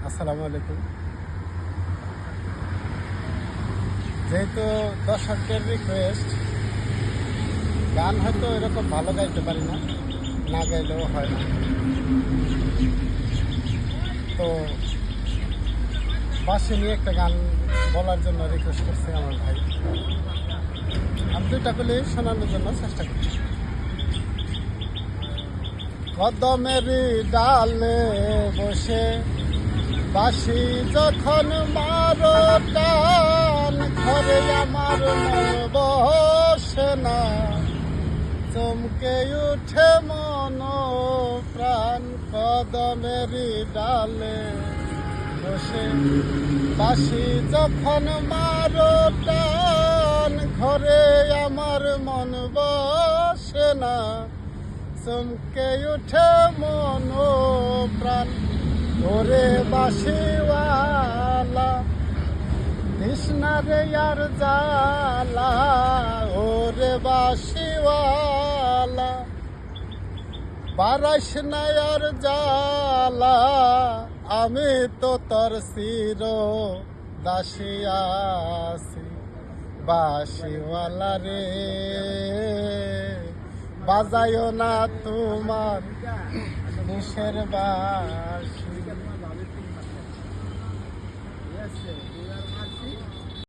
আসসালামু আলাইকুম। যেহেতু দর্শকের রিকোয়েস্ট, গান হয়তো এরকম ভালো গাইতে পারি না, না গাইলেও হয় না। তো বাঁশি নিয়ে একটা গান বলার জন্য রিকোয়েস্ট করছে আমার ভাই। আমি দুইটা পেলে শোনানোর জন্য চেষ্টা করছি। কদমের ডালে বসে বাঁশি যখন মারো টান, ঘরে আমার মন বসে না, চমকে উঠে মন প্রাণ। কদমের ডালে বসে বাঁশি যখন মারো টান, ঘরে আমার মন বসে না, চমকে উঠে মন প্রাণ। ওরে বাঁশিওয়ালা কৃষ্ণা রে আর জালা, ওরে বাঁশিওয়ালা বারাইস না আর জালা, আমি তো তোর চির দাসী আছি। বাঁশিওয়ালা রে বাজায়ও না তোমার নিশের বাঁশি।